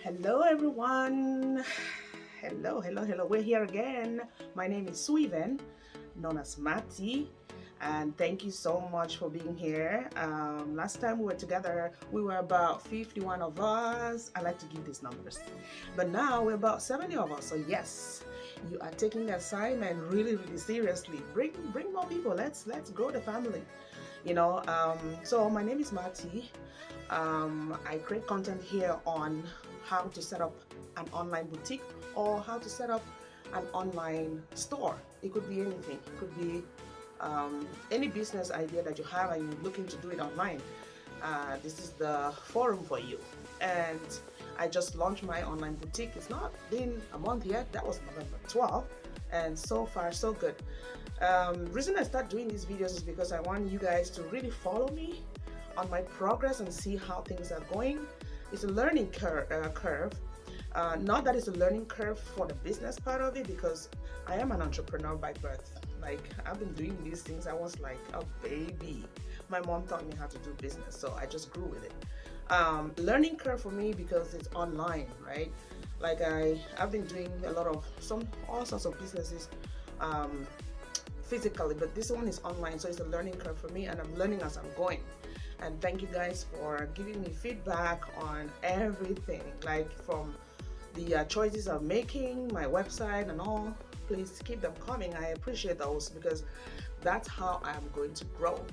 Hello, everyone. Hello. We're here again. My name is Suiven, known as Mati, and thank you so much for being here. Last time we were together, we were about 51 of us. I like to give these numbers, but now we're about 70 of us. So yes, you are taking the assignment really seriously. Bring more people. Let's grow the family. So my name is Mati. I create content here on how to set up an online boutique or how to set up an online store. It could be anything. It could be any business idea that you have and you're looking to do it online. This is the forum for you. And I just launched my online boutique. It's not been a month yet. That was November 12th. And so far, so good. Reason I start doing these videos is because I want you guys to really follow me on my progress and see how things are going. It's a learning curve. Not that it's a learning curve for the business part of it, because I am an entrepreneur by birth. Like, I've been doing these things. I was like a baby. My mom taught me how to do business, so I just grew with it. Learning curve for me because it's online, right? Like I've been doing a lot of all sorts of businesses physically, but this one is online, so it's a learning curve for me, and I'm learning as I'm going. And thank you guys for giving me feedback on everything, like from the choices I'm making, my website and all. Please keep them coming. I appreciate those because that's how I'm going to grow.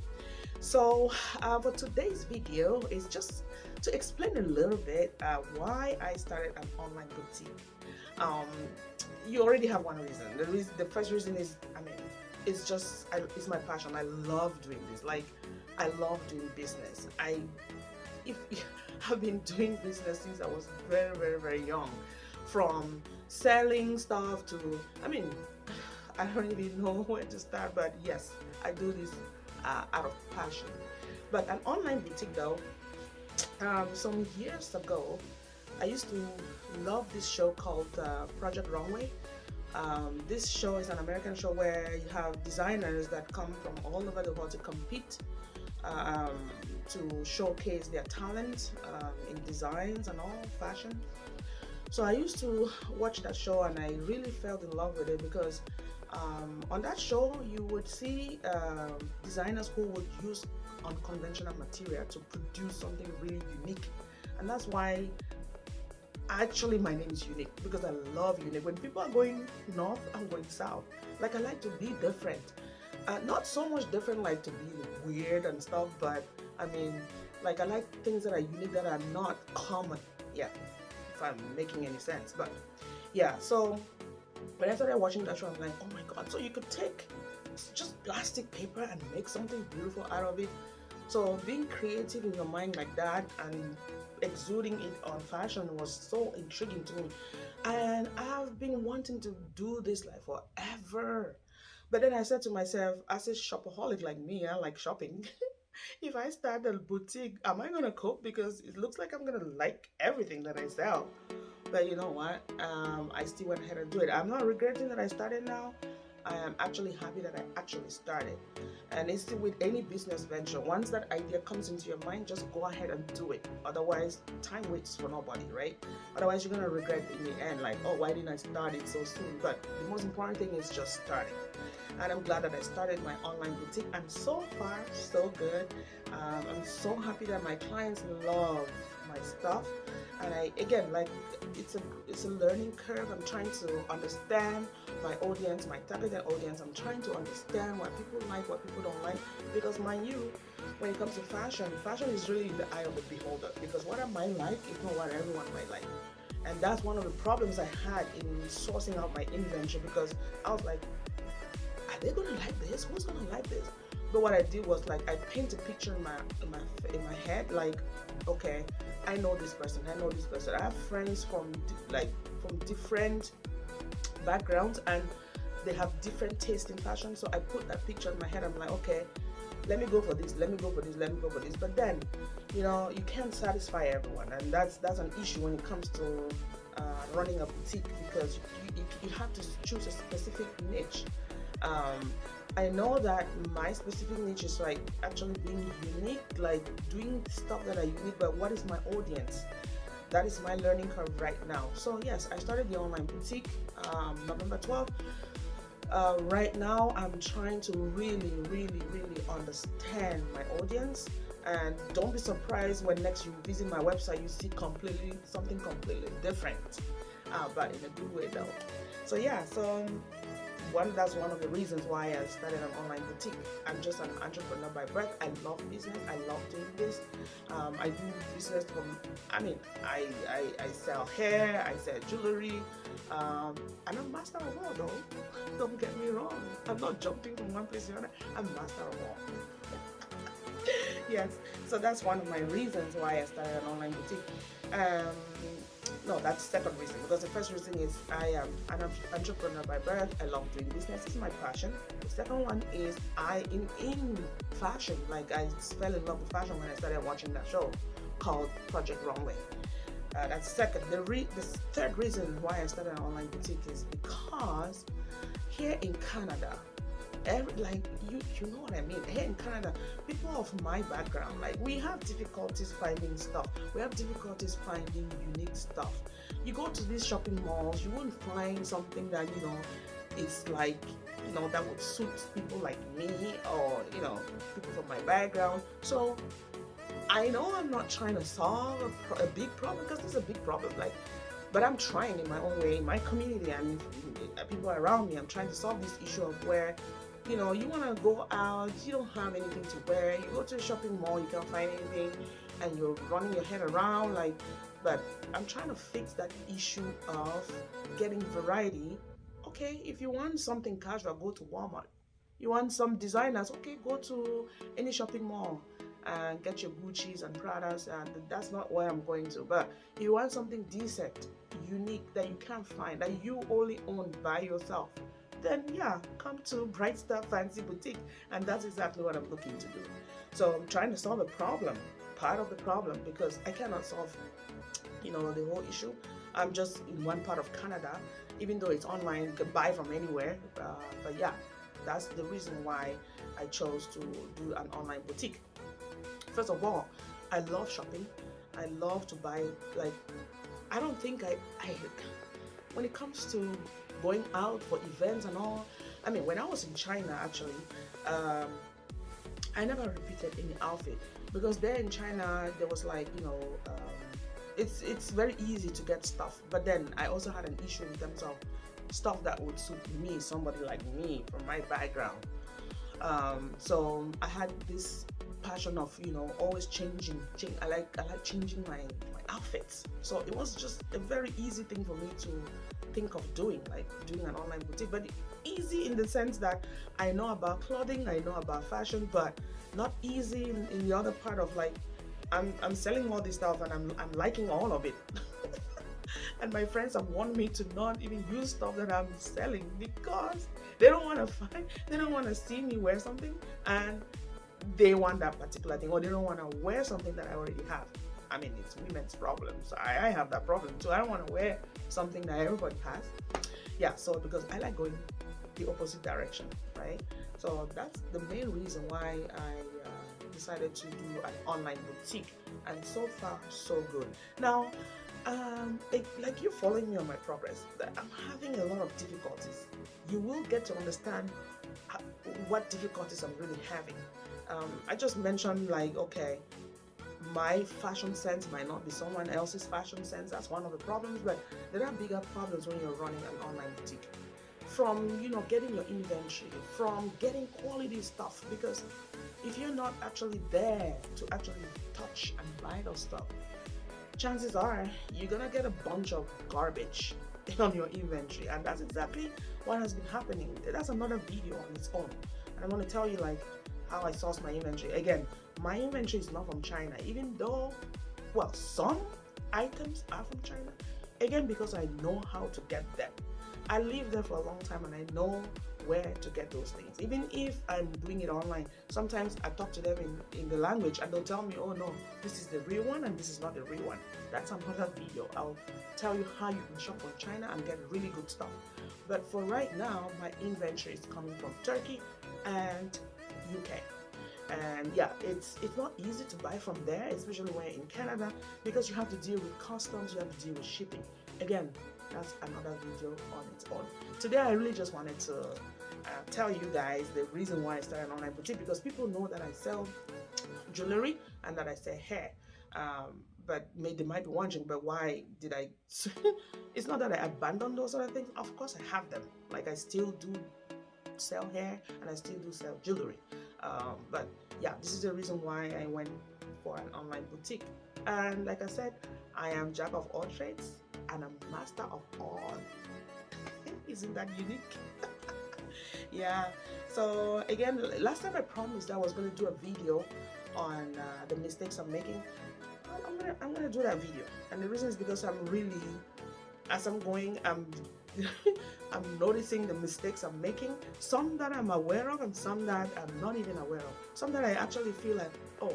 So for today's video is just to explain a little bit why I started an online boutique. You already have one reason. The first reason is, it's my passion. I love doing this. Like, I love doing business. I've been doing business since I was very young, from selling stuff to, I don't even know where to start, but yes, I do this out of passion. But an online boutique though, some years ago, I used to love this show called Project Runway. This show is an American show where you have designers that come from all over the world to compete, to showcase their talent in designs and all, fashion. So I used to watch that show and I really fell in love with it because on that show you would see designers who would use unconventional material to produce something really unique. And that's why actually my name is Unique, because I love unique. When people are going north, I'm going south. Like, I like to be different. Not so much different like to be weird and stuff, but like, I like things that are unique, that are not common. Yeah, if I'm making any sense. But yeah, so when I started watching that show, I'm like, oh my god, so you could take just plastic paper and make something beautiful out of it. So being creative in your mind like that and exuding it on fashion was so intriguing to me. And I've been wanting to do this like forever. But then I said to myself, as a shopaholic like me, I like shopping. If I start a boutique, am I gonna cope? Because it looks like I'm gonna like everything that I sell. But you know what? I still went ahead and do it. I'm not regretting that I started now. I am actually happy that I actually started. And it's still with any business venture. Once that idea comes into your mind, just go ahead and do it. Otherwise, time waits for nobody, right? Otherwise, you're gonna regret in the end, like, oh, why didn't I start it so soon? But the most important thing is just starting. And I'm glad that I started my online boutique. And so far, so good. I'm so happy that my clients love my stuff. And it's a learning curve. I'm trying to understand my audience, my targeted audience. I'm trying to understand what people like, what people don't like, because mind you, when it comes to fashion is really in the eye of the beholder, because what I might like is not what everyone might like. And that's one of the problems I had in sourcing out my inventory, because I was like, are they gonna like this? Who's gonna like this? But what I did was, like, I paint a picture in my head, like, okay, I know this person, I have friends from different backgrounds, and they have different taste in fashion. So I put that picture in my head. I'm like, okay, let me go for this, let me go for this. But then, you can't satisfy everyone, and that's an issue when it comes to running a boutique, because you have to choose a specific niche. I know that my specific niche is like actually being unique, like doing stuff that are unique, but what is my audience? that is my learning curve right now. So yes, I started the online boutique November 12th. Right now, I'm trying to really understand my audience, and don't be surprised when next you visit my website, you see something completely different, but in a good way though. So yeah, that's one of the reasons why I started an online boutique. I'm just an entrepreneur by birth. I love business. I love doing this. I do business from, I sell hair, I sell jewelry, and I'm master of all though. Don't get me wrong. I'm not jumping from one place to another. I'm master of all. Yes, so that's one of my reasons why I started an online boutique. Um, no, that's the second reason, because the first reason is I am an entrepreneur by birth. I love doing business. It's my passion. The second one is in fashion. Like, I fell in love with fashion when I started watching that show called Project Runway. That's second. The third reason why I started an online boutique is because here in Canada, you know what I mean. Here in Canada, people of my background, like, we have difficulties finding stuff. We have difficulties finding unique stuff. You go to these shopping malls, you won't find something that it's like that would suit people like me, or people from my background. So I know I'm not trying to solve a big problem, because this is a big problem. But I'm trying in my own way, in my community and people around me. I'm trying to solve this issue of where you want to go out, you don't have anything to wear, you go to a shopping mall, you can't find anything, and you're running your head around but I'm trying to fix that issue of getting variety. Okay, if you want something casual, go to Walmart. You want some designers, okay, go to any shopping mall and get your Gucci's and Pradas, and that's not where I'm going to. But if you want something decent, unique, that you can't find, that you only own by yourself, then yeah, come to Bright Star Fancy Boutique, and that's exactly what I'm looking to do. So I'm trying to solve a problem, part of the problem, because I cannot solve, the whole issue. I'm just in one part of Canada, even though it's online, you can buy from anywhere. But yeah, that's the reason why I chose to do an online boutique. First of all, I love shopping. I love to buy. I don't think I when it comes to going out for events and all. When I was in China, actually, I never repeated any outfit, because there in China there was it's very easy to get stuff, but then I also had an issue in terms of stuff that would suit me, somebody like me from my background. So I had this passion of always changing. I like changing my outfits. So it was just a very easy thing for me to think of doing, like doing an online boutique. But easy in the sense that I know about clothing, I know about fashion, but not easy in the other part of I'm selling all this stuff and I'm liking all of it. And my friends have warned me to not even use stuff that I'm selling, because they don't want to see me wear something and they want that particular thing, or they don't want to wear something that I already have. It's women's problems. I have that problem too. I don't want to wear something that everybody has. Yeah, so because I like going the opposite direction, right? So that's the main reason why I decided to do an online boutique, and so far so good. Now, like you following me on my progress, I'm having a lot of difficulties. You will get to understand what difficulties I'm really having. I just mentioned okay, my fashion sense might not be someone else's fashion sense. That's one of the problems, but there are bigger problems when you're running an online boutique. From getting your inventory, from getting quality stuff, because if you're not actually there to actually touch and buy those stuff, chances are you're gonna get a bunch of garbage on your inventory, and that's exactly what has been happening. That's another video on its own, and I'm gonna tell you how I source my inventory. Again, my inventory is not from China, even though, some items are from China. Again, because I know how to get them. I lived there for a long time and I know where to get those things. Even if I'm doing it online, sometimes I talk to them in the language and they'll tell me, oh no, this is the real one and this is not the real one. That's another video. I'll tell you how you can shop on China and get really good stuff. But for right now, my inventory is coming from Turkey and UK. And yeah, it's not easy to buy from there, especially when you're in Canada, because you have to deal with customs, you have to deal with shipping. Again, that's another video on its own. Today I really just wanted to tell you guys the reason why I started an online boutique, because people know that I sell jewelry and that I sell hair. But they might be wondering, but why did I? It's not that I abandoned those other things. Of course, I have them. Like, I still do sell hair and I still do sell jewelry. But yeah, this is the reason why I went for an online boutique. And like I said, I am jack of all trades and a master of all. Isn't that unique? Yeah. So again, last time I promised I was going to do a video on the mistakes I'm making. I'm gonna do that video, and the reason is because I'm really, as I'm going, I'm I'm noticing the mistakes I'm making, some that I'm aware of and some that I'm not even aware of, some that I actually feel like, oh,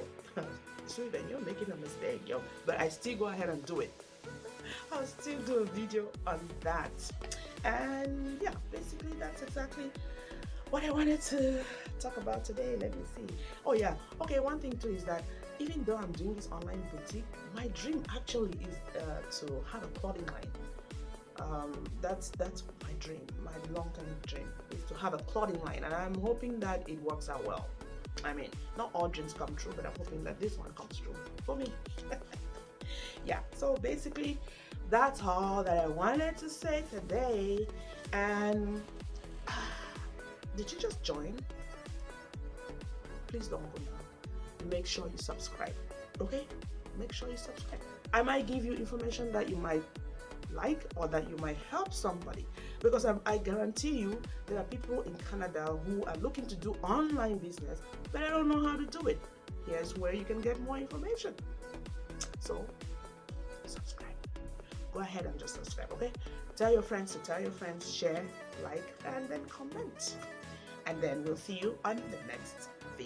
sweet, you're making a mistake, yo, but I still go ahead and do it. I'll still do a video on that. And yeah, basically that's exactly what I wanted to talk about today. Let me see. Oh yeah, okay, one thing too is that even though I'm doing this online boutique, my dream actually is to have a clothing line. That's my dream, my long-term dream is to have a clothing line, and I'm hoping that it works out well. I mean, not all dreams come true, but I'm hoping that this one comes true for me. Yeah, so basically that's all that I wanted to say today. And did you just join? Please don't go now. Make sure you subscribe, okay? Make sure you subscribe. I might give you information that you might like or that you might help somebody, because I guarantee you there are people in Canada who are looking to do online business but I don't know how to do it. Here's where you can get more information. So subscribe. Go ahead and just subscribe, okay? Tell your friends to tell your friends, share, like, and then comment. And then we'll see you on the next video.